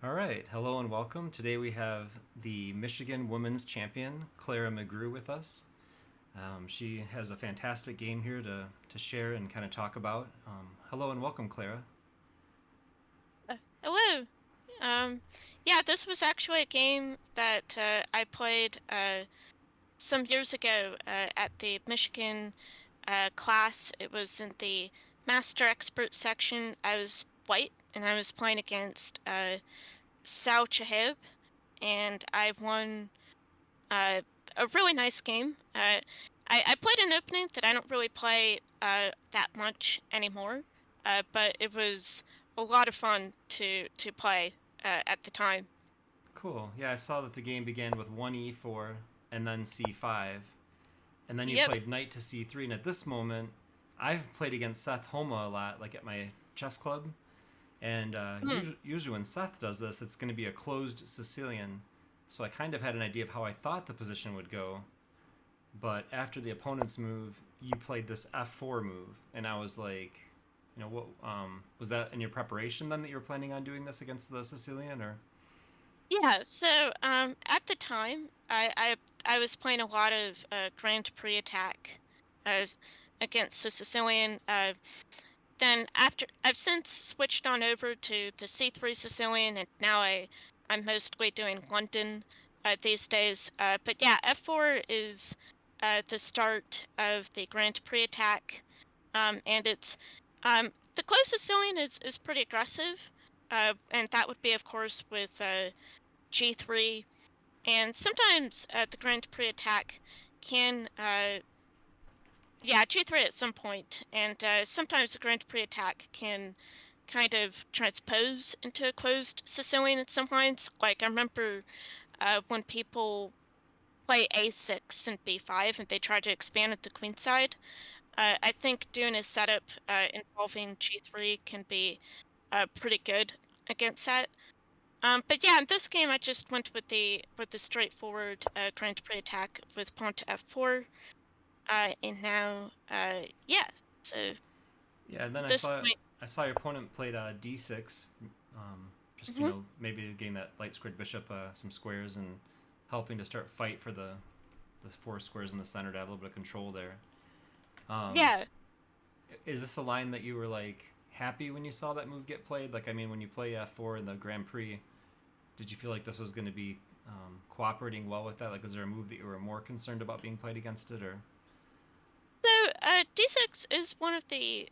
All right, hello and welcome. Today we have the Michigan Women's Champion, Clara McGrew, with us. She has a fantastic game here to share and kind of talk about. Hello and welcome, Clara. Hello. Um, yeah, this was actually a game that I played some years ago at the Michigan class. It was in the Master Expert section. I was white, and I was playing against Sal Chaheb, and I won uh, a really nice game. I played an opening that I don't really play that much anymore, but it was a lot of fun to play at the time. Cool. Yeah, I saw that the game began with 1e4 and then c5, and then you Yep. played knight to c3. And at this moment, I've played against Seth Homa a lot, like at my chess club. And Hmm. usually when Seth does this, it's going to be a closed Sicilian. So I kind of had an idea of how I thought the position would go. But after the opponent's move, you played this f4 move, and I was like, what was that in your preparation then that you were planning on doing this against the Sicilian or? Yeah. So at the time, I was playing a lot of Grand Prix attack as against the Sicilian. Then after I've since switched on over to the C3 Sicilian, and now I'm mostly doing London these days. But yeah, F4 is the start of the Grand Prix attack, and it's the close Sicilian is pretty aggressive, and that would be of course with G3, and sometimes the Grand Prix attack can yeah, G3 at some point, and sometimes the Grand Prix attack can kind of transpose into a closed Sicilian at some points. Like I remember when people play A6 and B5 and they try to expand at the queen side. I think doing a setup involving G3 can be pretty good against that. But yeah, in this game I just went with the straightforward Grand Prix attack with pawn to F4. And now, yeah, so Yeah, and then at I this saw point. I saw your opponent played d6, just Mhm. maybe getting that light squared bishop some squares and helping to start fight for the four squares in the center to have a little bit of control there. Um, Yeah. is this a line that you were like happy when you saw that move get played? Like, I mean, when you play f4 in the Grand Prix, did you feel like this was going to be cooperating well with that? Like, is there a move that you were more concerned about being played against it, or? So, D6 is one of the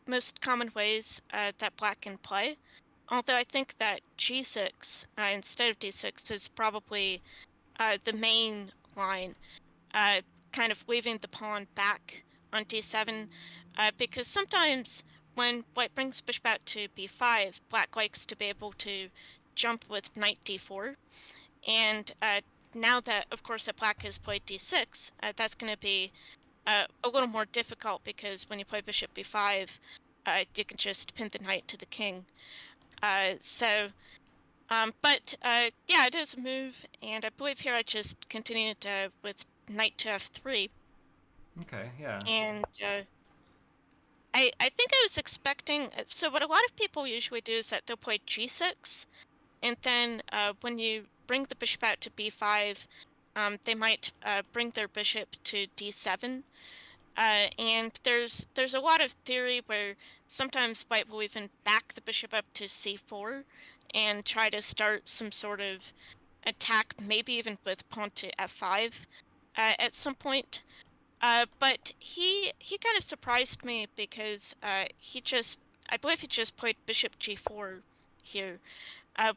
most common ways that black can play. Although I think that G6 instead of D6 is probably the main line, uh, kind of weaving the pawn back on D7, because sometimes when white brings bishop out to B5, black likes to be able to jump with knight D4. And now that, of course, that black has played D6, that's going to be a little more difficult because when you play bishop b5, you can just pin the knight to the king. But yeah, it is a move, and I believe here I just continued with knight to f3, Okay, yeah. and I think I was expecting. So what a lot of people usually do is that they'll play g6, and then when you bring the bishop out to b5, they might bring their bishop to d7. And there's a lot of theory where sometimes white will even back the bishop up to c4 and try to start some sort of attack, maybe even with pawn to f5 at some point. But he kind of surprised me because I believe he just played bishop g4 here,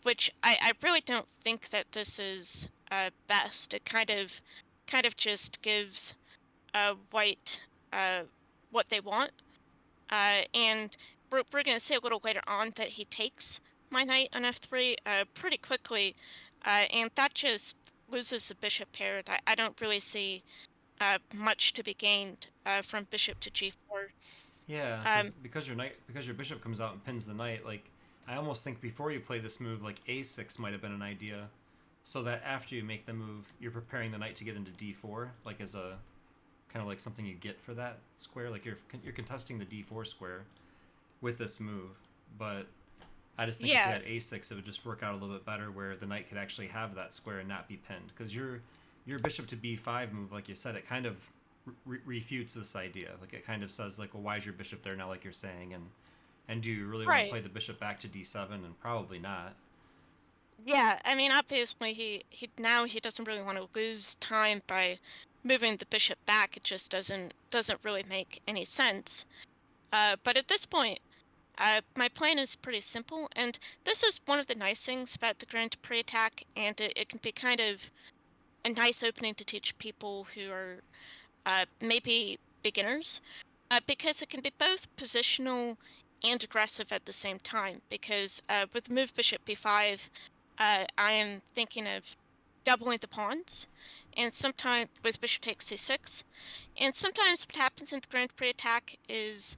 which I really don't think that this is best. It kind of just gives white uh, what they want. And we're going to see a little later on that he takes my knight on f3 pretty quickly, and that just loses the bishop pair. I don't really see much to be gained from bishop to g4. Yeah, Um, because your bishop comes out and pins the knight, like I almost think before you play this move, like a6 might have been an idea, so that after you make the move, you're preparing the knight to get into d4, like as a kind of like something you get for that square, like you're contesting the d4 square with this move. But I just think if you Yeah, had a6, it would just work out a little bit better, where the knight could actually have that square and not be pinned. Because your bishop to b5 move, like you said, it kind of refutes this idea. Like it kind of says like, well, why is your bishop there now? Like you're saying, and do you really want to right. play the bishop back to d7? And probably not. Yeah, I mean, obviously he doesn't really want to lose time by moving the bishop back. It just doesn't really make any sense. But at this point, my plan is pretty simple, and this is one of the nice things about the Grand Prix attack, and it can be kind of a nice opening to teach people who are maybe beginners, because it can be both positional and aggressive at the same time. Because with move bishop b5, I am thinking of doubling the pawns, and sometimes with bishop takes c6, and sometimes what happens in the Grand Prix attack is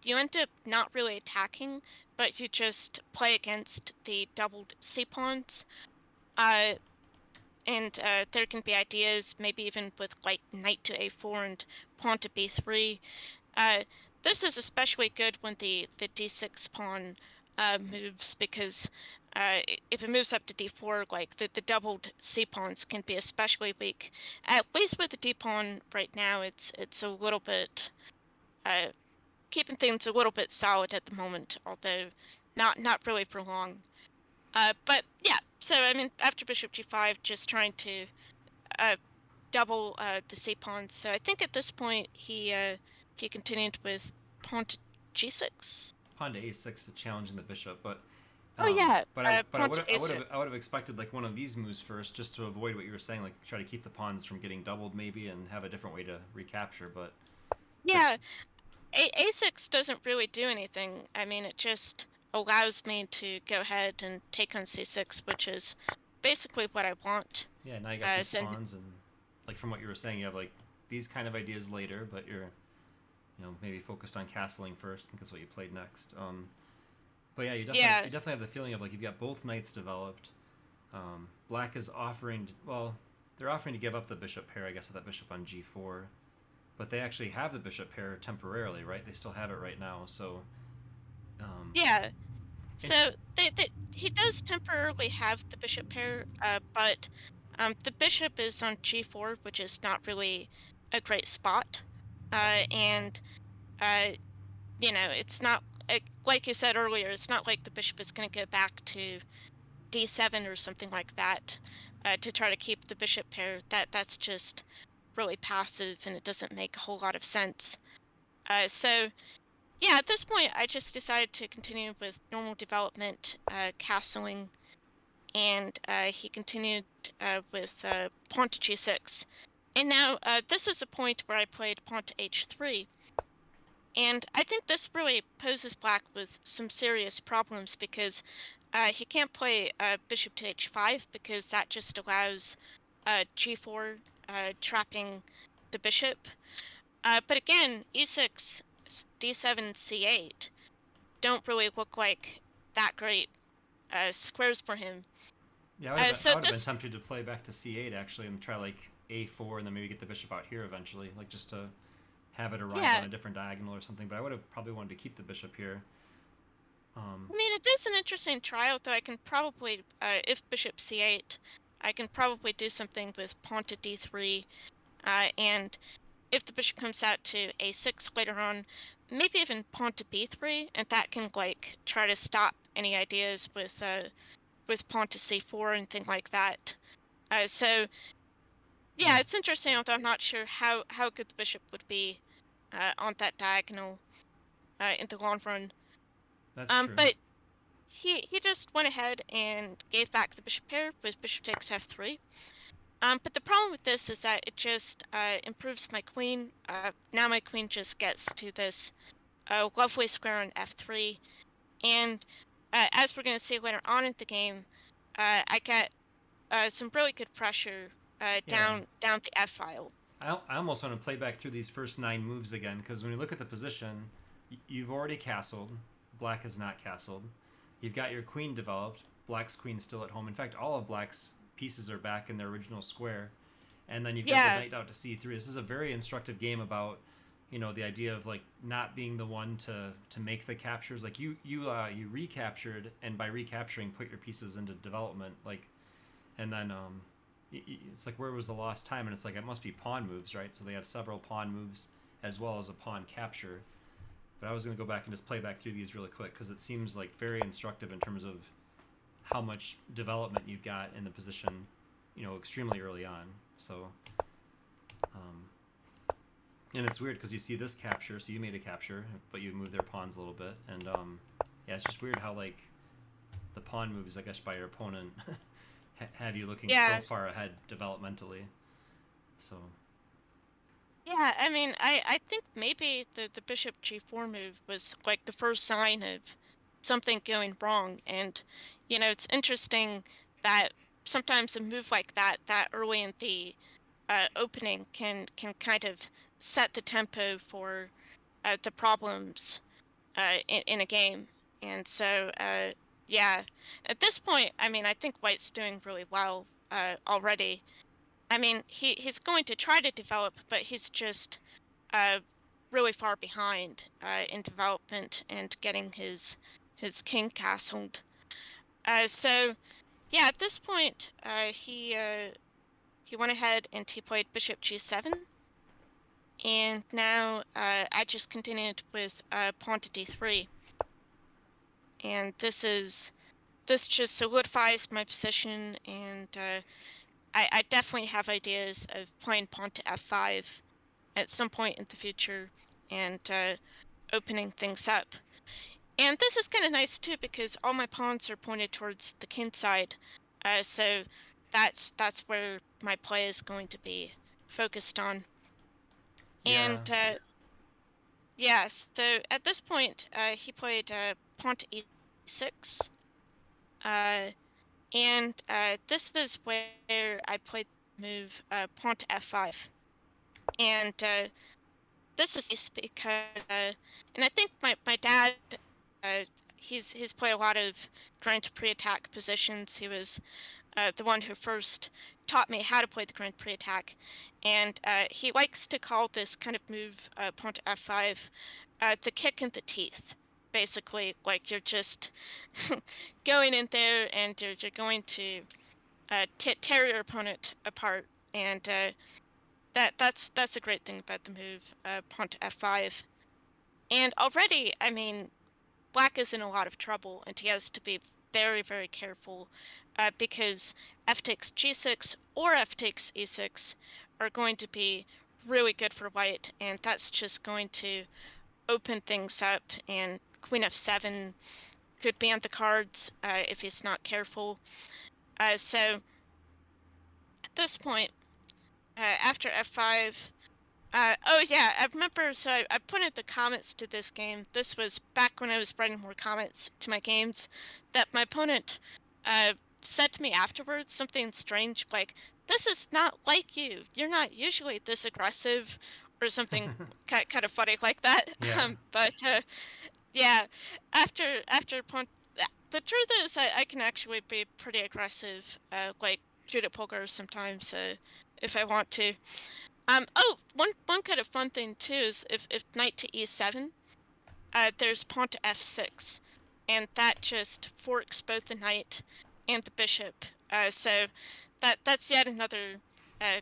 you end up not really attacking, but you just play against the doubled c pawns. Uh, and there can be ideas, maybe even with like knight to a4 and pawn to b3. Uh, this is especially good when the d6 pawn moves, because if it moves up to d4, like the doubled c pawns can be especially weak. At least with the d pawn right now, it's a little bit uh, keeping things a little bit solid at the moment, although not really for long. But yeah, so I mean, after bishop g5, just trying to uh, double the c pawns. So I think at this point he continued with pawn to g6. Pawn to a6 to challenging the bishop, but Oh yeah, I pawn would to a6. I would have expected like one of these moves first, just to avoid what you were saying, like try to keep the pawns from getting doubled maybe, and have a different way to recapture. But Yeah, a6 doesn't really do anything. I mean, it just allows me to go ahead and take on c6, which is basically what I want. yeah, now you got these So pawns, and like from what you were saying, you have like these kind of ideas later, but you're maybe focused on castling first. I think that's what you played next. But yeah, yeah, you definitely have the feeling of like you've got both knights developed. Black is offering well, they're offering to give up the bishop pair, I guess, with that bishop on g4, but they actually have the bishop pair temporarily, right? They still have it right now, so um, yeah. it, So he does temporarily have the bishop pair, but the bishop is on g4, which is not really a great spot. And uh, it's not like you said earlier. It's not like the bishop is going to go back to d7 or something like that to try to keep the bishop pair. That's just really passive, and it doesn't make a whole lot of sense. So yeah, at this point, I just decided to continue with normal development, castling, and he continued with pawn to g6. And now this is a point where I played pawn to h3, and I think this really poses black with some serious problems, because he can't play bishop to h5, because that just allows g4 trapping the bishop. But again, e6, d7, c8 don't really look like that great squares for him. yeah, So I would have been this, tempted to play back to c8 actually, and try like a4, and then maybe get the bishop out here eventually, like just to have it arrive on yeah, a different diagonal or something. But I would have probably wanted to keep the bishop here. Um, I mean, it is an interesting trial, though. I can probably, if bishop c8, I can probably do something with pawn to d3, and if the bishop comes out to a6 later on, maybe even pawn to b3, and that can like try to stop any ideas with pawn to c4 and thing like that. So yeah, yeah, it's interesting, although I'm not sure how good the bishop would be on that diagonal in the long run. that's true. But he just went ahead and gave back the bishop pair with bishop takes f3. But the problem with this is that it just improves my queen. Now my queen just gets to this lovely square on f3, and as we're going to see later on in the game, I get some really good pressure Yeah, down the f file. I almost want to play back through these first 9 moves again, because when you look at the position, you've already castled. Black has not castled. You've got your queen developed. Black's queen's still at home. In fact, all of Black's pieces are back in their original square. And then you've got the Yeah, knight out to c3. This is a very instructive game about the idea of like not being the one to make the captures. Like you recaptured, and by recapturing, put your pieces into development. Like, and then it's like, where was the lost time? And it's like, it must be pawn moves, right? So they have several pawn moves as well as a pawn capture. But I was going to go back and just play back through these really quick because it seems like very instructive in terms of how much development you've got in the position, extremely early on. So, um, and it's weird because you see this capture, so you made a capture, but you moved their pawns a little bit, and yeah, it's just weird how like the pawn moves, I guess, by your opponent have you looking so Yeah. far ahead developmentally. So, Yeah, I mean, I think maybe the bishop g4 move was like the first sign of something going wrong. And, it's interesting that sometimes a move like that early in the opening can kind of set the tempo for the problems in a game. And so, yeah, at this point, I mean, I think White's doing really well already. I mean, he's going to try to develop, but he's just uh, really far behind in development and getting his king castled. So yeah, at this point, he went ahead and he played bishop g7, and now I just continued with pawn to d3, and this just solidifies my position, and I definitely have ideas of playing pawn to f5 at some point in the future and opening things up. And this is kind of nice too because all my pawns are pointed towards the king side, so that's where my play is going to be focused on. yeah, And yeah, so at this point, he played pawn to e6, uh, and this is where I played the move pawn to f5, and this is nice because, and I think my dad, uh, he's played a lot of Grand Prix attack positions. He was the one who first taught me how to play the Grand Prix attack, and he likes to call this kind of move, pawn to f5, the kick in the teeth. Basically, like you're just going in there and you're going to tear your opponent apart, and that's a great thing about the move, pawn to f5. And already, I mean, Black is in a lot of trouble, and he has to be very, very careful because f takes g6 or f takes e6 are going to be really good for White, and that's just going to open things up, and queen f7 could be on the cards if he's not careful. So at this point, after f5, oh yeah, I remember, so I put in the comments to this game. This was back when I was writing more comments to my games, that my opponent uh, said to me afterwards something strange like, "This is not like you. You're not usually this aggressive," or something kind of funny like that. yeah, But yeah, after the truth is I can actually be pretty aggressive, like Judith Polgar sometimes if I want to. Oh, one kind of fun thing too is if knight to e7, there's pawn to f6, and that just forks both the knight and the bishop. So that's yet another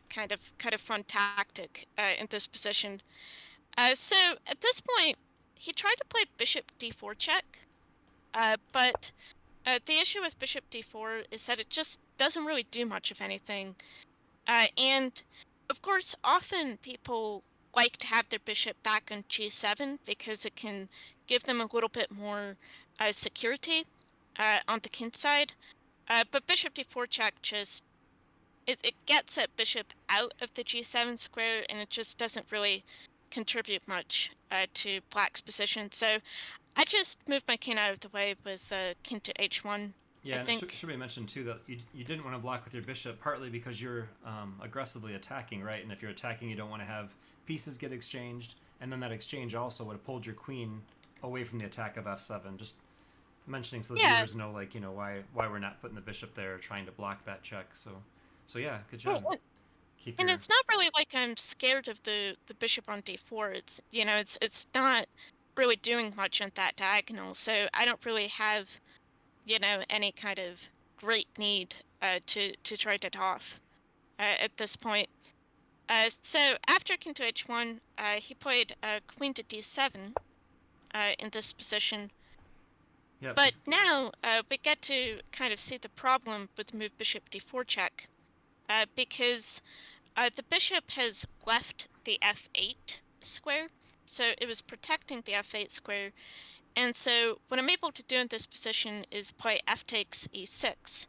kind of fun tactic in this position. So at this point, he tried to play bishop d4 check, but the issue with bishop d4 is that it just doesn't really do much of anything. And of course, often people like to have their bishop back on g7 because it can give them a little bit more security on the king side. But bishop d4 check just it gets that bishop out of the g7 square, and it just doesn't really contribute much to Black's position. So I just moved my king out of the way with king to h1. I yeah. And it think, should be mentioned too that you didn't want to block with your bishop partly because you're aggressively attacking, right? And if you're attacking, you don't want to have pieces get exchanged, and then that exchange also would have pulled your queen away from the attack of f7. Just mentioning so the yeah. viewers know, why we're not putting the bishop there trying to block that check. So yeah, good Right, job. Keep And your. it's not really like I'm scared of the bishop on d4. It's, it's not really doing much on that diagonal, so I don't really have, any kind of great need to trade it off at this point. So after king to h1, he played queen to d7 in this position. Yep. But now we get to kind of see the problem with the move bishop d4 check, because the bishop has left the f8 square, so it was protecting the f8 square. And so what I'm able to do in this position is play f takes e6.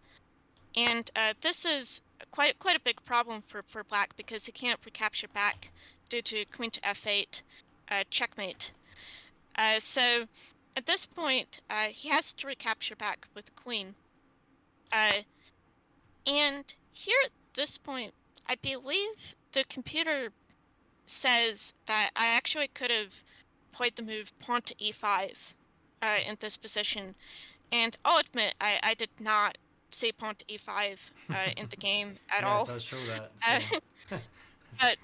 And this is quite a big problem for black because he can't recapture back due to queen to f8 checkmate. So at this point, he has to recapture back with the queen. Uh, and here at this point, I believe the computer says that I actually could have played the move pawn to e5 in this position. And I'll admit, I did not see pawn to e5 in the game at Yeah, it all. does show that. Uh, So. but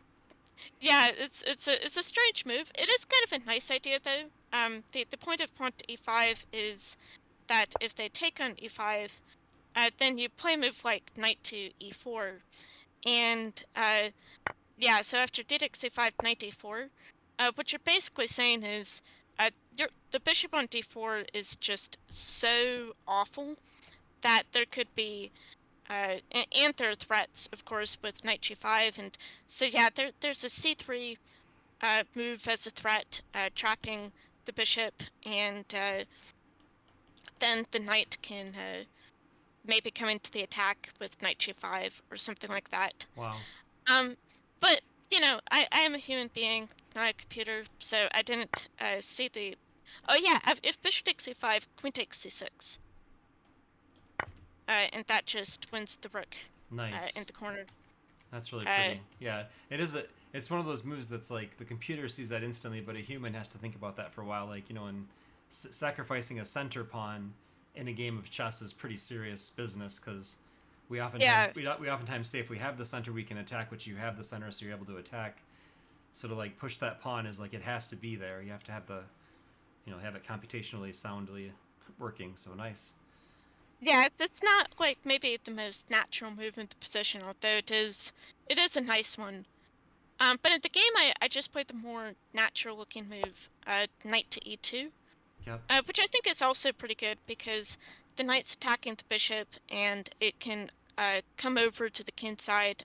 yeah, it's a strange move. It is kind of a nice idea though. The point of pawn to e5 is that if they take on e5, then you play a move like knight to e4, and yeah, so after d takes c5, knight d4, what you're basically saying is the bishop on d4 is just so awful that there could be and there are threats, of course, with knight g5, and so yeah, there's a c3 move as a threat, trapping the bishop, and then the knight can maybe come into the attack with knight g5 or something like that. Wow. Um, but I am a human being, not a computer, so I didn't see the. Oh yeah, if bishop takes c5, queen takes c6, and that just wins the rook in Nice. the corner. That's really Uh, pretty. Yeah, it is a. It's one of those moves that's like the computer sees that instantly, but a human has to think about that for a while. Like in sacrificing a center pawn in a game of chess is pretty serious business because yeah, we oftentimes say if we have the center we can attack, which you have the center, so you're able to attack. So to like push that pawn is like it has to be there. You have to have the have it computationally soundly working. So nice. yeah. It's not like maybe the most natural move in the position, although it is a nice one. But in the game, I just played the more natural looking move, knight to e2. Yep. Which I think is also pretty good because the knight's attacking the bishop and it can come over to the king side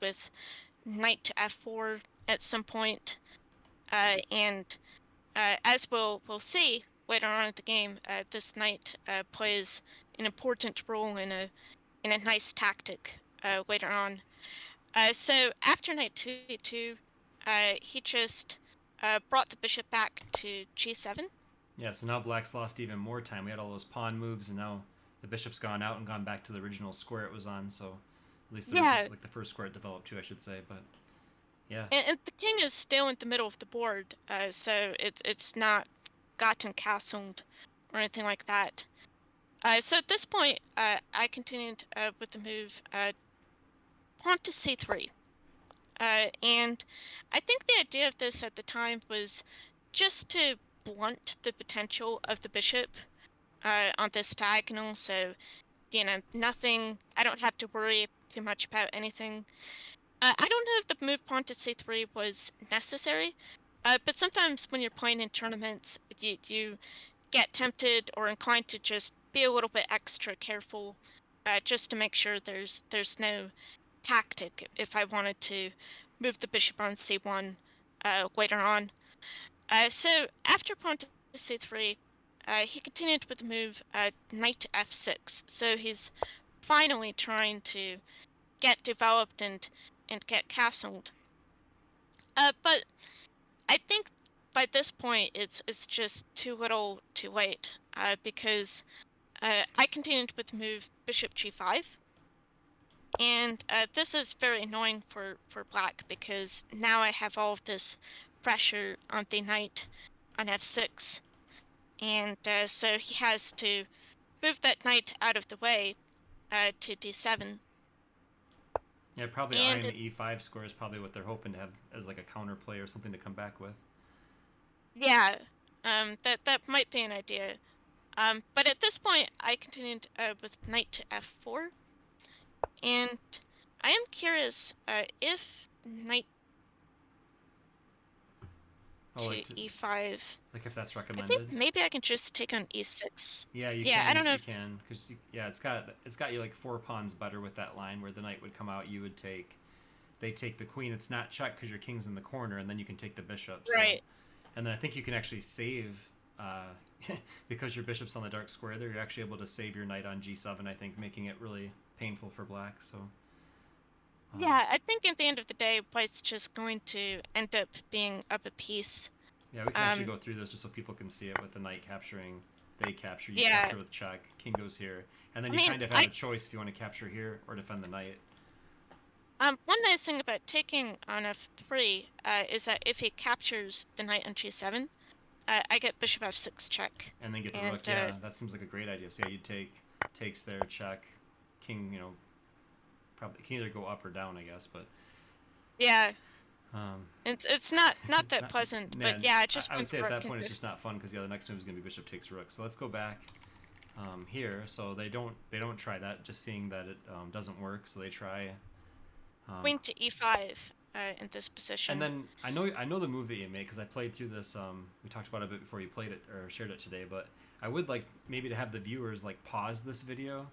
with knight to f4 at some point. And as we'll see later on in the game, this knight plays an important role in a nice tactic later on. So after knight to e2, he just brought the bishop back to g7. Yeah, so now black's lost even more time. We had all those pawn moves, and now the bishop's gone out and gone back to the original square it was on. So at least the Yeah, like the first square it developed to, I should say. But yeah, and the king is still in the middle of the board, so it's not gotten castled or anything like that. So at this point, I continued with the move pawn to c3, and I think the idea of this at the time was just to blunt the potential of the bishop on this diagonal. So nothing. I don't have to worry too much about anything. I don't know if the move pawn to c3 was necessary, but sometimes when you're playing in tournaments, you get tempted or inclined to just be a little bit extra careful, just to make sure there's no tactic if I wanted to move the bishop on c1 later on. So after pawn to c3, he continued with the move knight to f6. So he's finally trying to get developed and get castled. But I think by this point it's just too little, too late. Because I continued with the move bishop g5, and this is very annoying for black because now I have all of this pressure on the knight on f6, and so he has to move that knight out of the way to d7. Yeah, probably And eyeing the e5 square is probably what they're hoping to have as like a counterplay or something to come back with. yeah, that might be an idea. But at this point, I continued with knight to f4, and I am curious if knight Oh, to e5. like if that's I think recommended. maybe I can just take on e6. Yeah, you Yeah, I don't can. know You if can because yeah, it's got you like 4 pawns better with that line where the knight would come out. You would take they take the queen. It's not check because your king's in the corner, and then you can take the bishop. So, right. and then I think you can actually save uh, because your bishop's on the dark square there. You're actually able to save your knight on g7. I think making it really painful for black. So, um, Yeah, I think at the end of the day, White's just going to end up being up a piece. yeah, we can actually Um, go through this just so people can see it with the knight capturing. They capture, you yeah, capture with check, king goes here, and then I you mean, kind of have I a choice if you want to capture here or defend the knight, one nice thing about taking on f3 is that if he captures the knight on g7, I get bishop f6 check, and then get the and rook. Yeah, that seems like a great idea. So yeah, you take takes there, check, king. Probably can either go up or down, I guess, but yeah, um, it's not that not, pleasant, but man, yeah, I I, just I would want say the at rook that point it's into. just not fun because yeah, the next move is going to be bishop takes rook. So let's go back here. So they don't try that. Just seeing that it doesn't work, so they try. Um, Queen to e5 in this and position. then I know the move that you make because I played through this. We talked about it a bit before you played it or shared it today, but I would like maybe to have the viewers like pause this video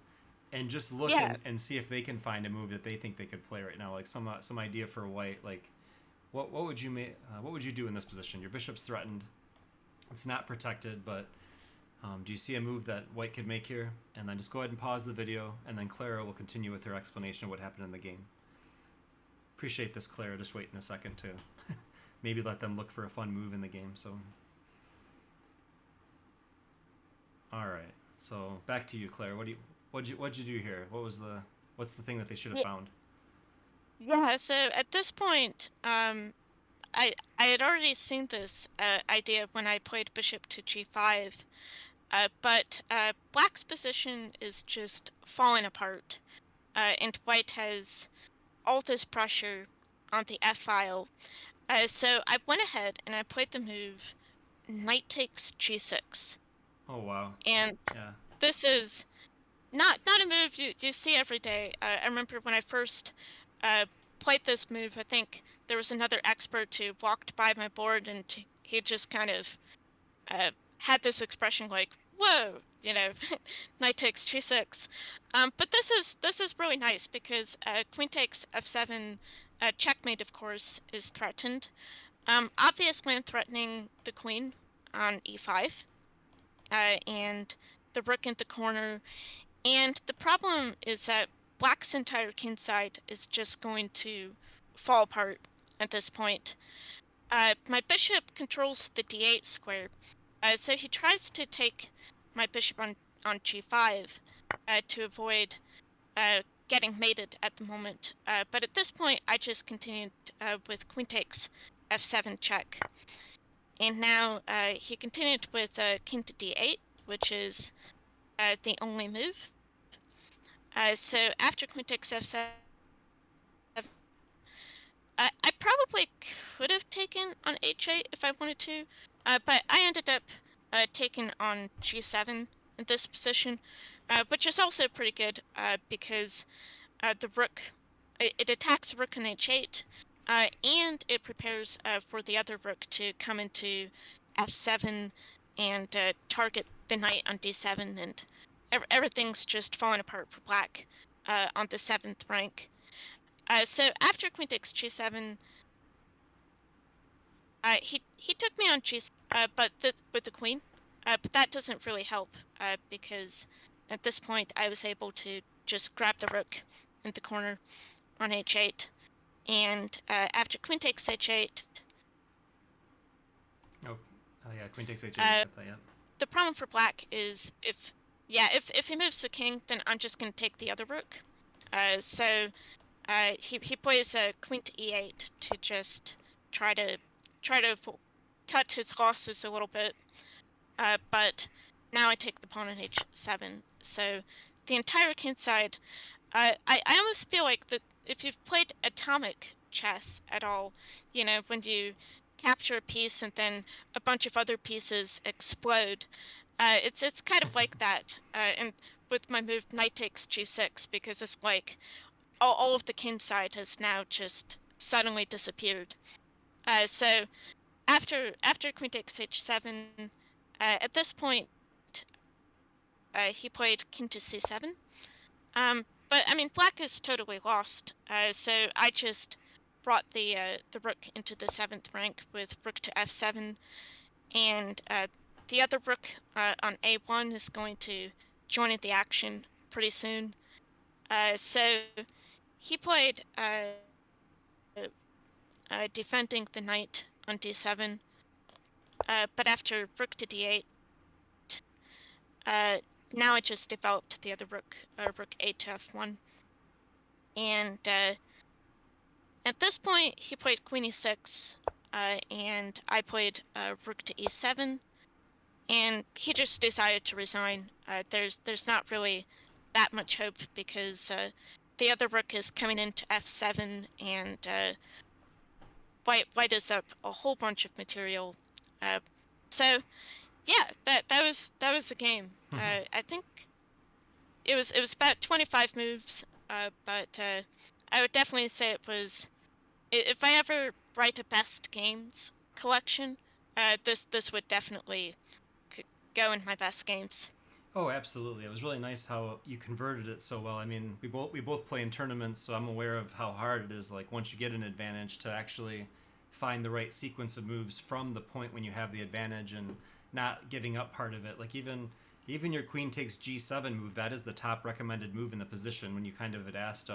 and just look Yeah, and see if they can find a move that they think they could play right now, like some idea for white. Like what would you make? What would you do in this position? Your bishop's threatened. It's not protected, but do you see a move that white could make here? And then just go ahead and pause the video, and then Clara will continue with her explanation of what happened in the game. Appreciate this, Clara. Just waiting a second to maybe let them look for a fun move in the game. So, all right. So back to you, Claire. What'd you do here? What's the thing that they should have yeah, found? yeah. So at this point, I had already seen this idea when I played bishop to g5, but black's position is just falling apart, and white has all this pressure on the f file. So I went ahead and I played the move knight takes g6, Oh wow, and yeah. this is not a move you see every day. I remember when I first uh, played this move, I think there was another expert who walked by my board and he just kind of uh, had this expression like, "Whoa," knight takes g6. But this is really nice because queen takes f7, checkmate, of course, is threatened. Obviously, I'm threatening the queen on e5, and the rook in the corner. And the problem is that black's entire king side is just going to fall apart at this point. My bishop controls the d8 square, so he tries to take my bishop on g5 to avoid getting mated at the moment. But at this point, I just continued with queen takes f7 check. And now he continued with king to d8, which is the only move. So after queen takes f7, I probably could have taken on h8 if I wanted to, but I ended up taking on g7 in this position, which is also pretty good because the rook it attacks rook on h8, and it prepares for the other rook to come into f7 and target the knight on d7, and everything's just falling apart for black on the 7th rank. So after queen takes g7, he took me on g7, but with the queen, but that doesn't really help because at this point I was able to just grab the rook in the corner on h8, and after queen takes h8, Oh, oh yeah. Queen takes h8. uh, Got that? Yeah. the problem for black is if he moves the king, then I'm just going to take the other rook. So he plays queen to e8 to just try to try to cut his losses a little bit. But now I take the pawn on h7. So the entire king side, I almost feel like that if you've played atomic chess at all, when you capture a piece and then a bunch of other pieces explode, it's kind of like that. And with my move knight takes g6, because it's like all of the king side has now just suddenly disappeared. So after queen takes h7, at this point, he played king to c7. But I mean, black is totally lost. So I just brought the rook into the 7th rank with rook to f7, and the other rook on a1 is going to join in the action pretty soon. So he played defending the knight on d7, but after rook to d8, uh, now I just developed the other rook, rook a to f1, and at this point he played queen e6, and I played rook to e7, and he just decided to resign. There's not really that much hope, because the other rook is coming into f7, and white is up a whole bunch of material. Uh, so yeah, that was the game. I think it was about 25 moves, but I would definitely say it was. If I ever write a best games collection, this would definitely go in my best games. Oh, absolutely. It was really nice how you converted it so well. I mean, we both play in tournaments, so I'm aware of how hard it is. Like once you get an advantage, to actually find the right sequence of moves from the point when you have the advantage and not giving up part of it. Like even your queen takes g7 move, that is the top recommended move in the position. When you kind of had asked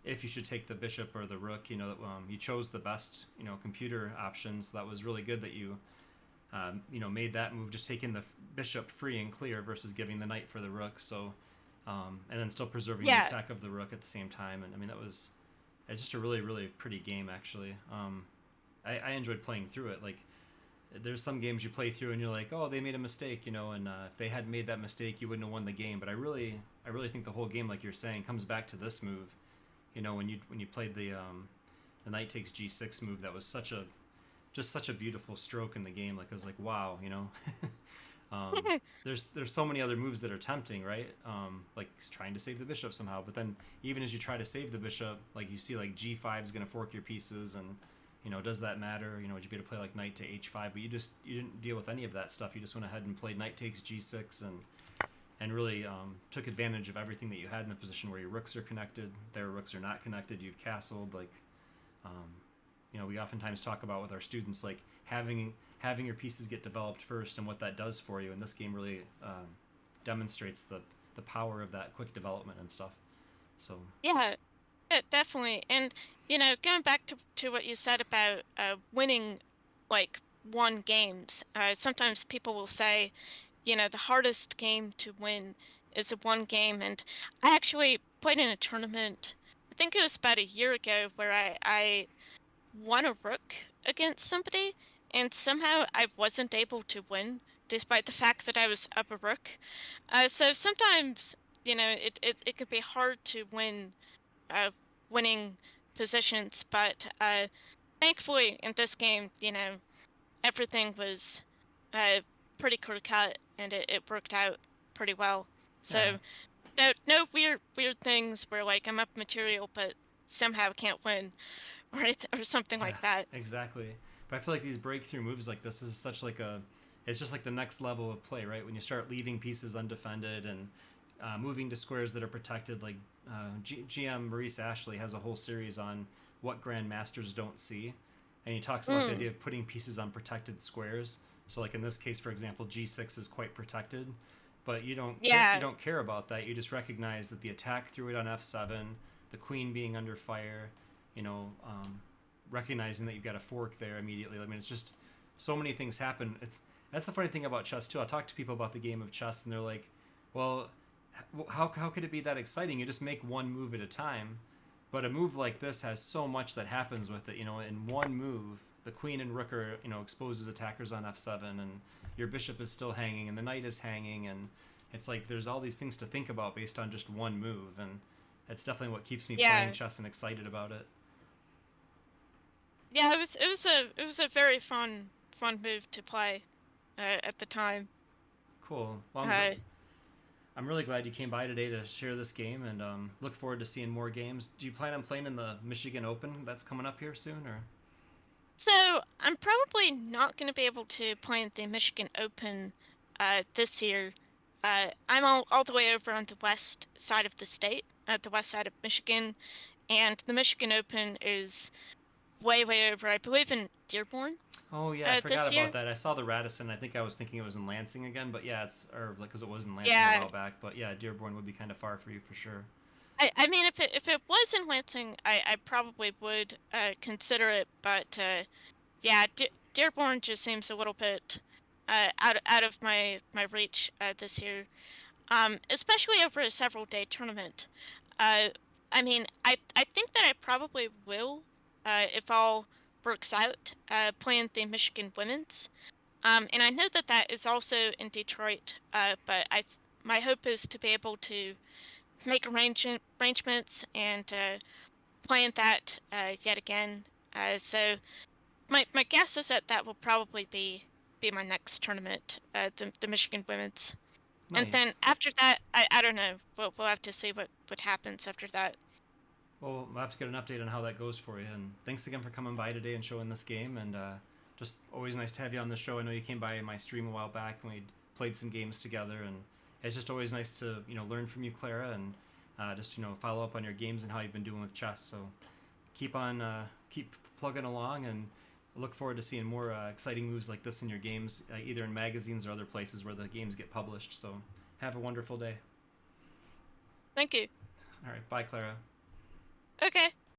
if you should take the bishop or the rook, you chose the best computer options. That was really good that you made that move, just taking the bishop free and clear versus giving the knight for the rook. So, and then still preserving the Yeah, attack of the rook at the same time. And I mean, it's just a really, really pretty game, actually. I enjoyed playing through it. Like, there's some games you play through and you're like, oh, they made a mistake, and if they hadn't made that mistake, you wouldn't have won the game. But I really think the whole game, like you're saying, comes back to this move. When you played the knight takes g6 move, that was such a beautiful stroke in the game. Like I was like, wow. There's so many other moves that are tempting, right? Like trying to save the bishop somehow. But then even as you try to save the bishop, like you see like g5 is going to fork your pieces, and does that matter? Would you be able to play like knight to h5? But you didn't deal with any of that stuff. You just went ahead and played knight takes g6 and really took advantage of everything that you had in the position where your rooks are connected, their rooks are not connected. You've castled, like um, we oftentimes talk about with our students, like having your pieces get developed first and what that does for you. And this game really demonstrates the power of that quick development and stuff. So yeah, definitely. And going back to what you said about winning like one games, sometimes people will say, the hardest game to win is a one game. And I actually played in a tournament, I think it was about a year ago, where I won a rook against somebody, and somehow I wasn't able to win, despite the fact that I was up a rook. So sometimes, it can be hard to win uh, winning positions, but thankfully in this game, everything was uh, pretty clear cut, and it worked out pretty well. yeah, So no weird things where like I'm up material but somehow can't win, or something yeah, like that. exactly. But I feel like these breakthrough moves like this is such like it's just like the next level of play, right? When you start leaving pieces undefended and moving to squares that are protected. Like GM Maurice Ashley has a whole series on what grandmasters don't see, and he talks about the Mm, idea of putting pieces on protected squares. So, like in this case, for example, G6 is quite protected, but you don't care. You yeah, don't care about that. You just recognize that the attack threw it on F7, the queen being under fire. You know, recognizing that you've got a fork there immediately. I mean, it's just so many things happen. That's the funny thing about chess too. I talk to people about the game of chess, and they're like, "Well, how could it be that exciting? You just make one move at a time." But a move like this has so much that happens with it. In one move, the queen and rook are exposes attackers on f7, and your bishop is still hanging, and the knight is hanging, and it's like there's all these things to think about based on just one move, and That's definitely what keeps me playing Yeah. chess and excited about it. Yeah, it was a very fun move to play at the time. Cool. Well, Uh, I'm really glad you came by today to share this game, and look forward to seeing more games. Do you plan on playing in the Michigan Open that's coming up here soon, or? so I'm probably not going to be able to play in the Michigan Open this year. I'm all the way over on the west side of the state, at the west side of Michigan, and the Michigan Open is way over, I believe, in Dearborn Oh yeah, I forgot this about year. that. I saw the Radisson. I think I was thinking it was in Lansing again, but yeah, it's or like because it was in Lansing a Yeah, while back. But yeah, Dearborn would be kind of far for you for sure. I mean, if it was in Lansing, I probably would consider it, but yeah, Dearborn just seems a little bit out of my reach this year. Especially over a several day tournament. Uh, I mean, I think that I probably will, if all works out, play the Michigan Women's. And I know that that is also in Detroit. But my hope is to be able to make arrangements and play in that yet again. So my guess is that that will probably be my next tournament, the Michigan Women's. And then Nice. after that, I don't know. We'll have to see what happens after that. Well, we'll have to get an update on how that goes for you. And thanks again for coming by today and showing this game. And just always nice to have you on the show. I know you came by my stream a while back and we played some games together. And it's just always nice to learn from you, Clara, and just follow up on your games and how you've been doing with chess. So keep plugging along, and look forward to seeing more exciting moves like this in your games, either in magazines or other places where the games get published. So have a wonderful day. Thank you. All right, bye, Clara. Okay.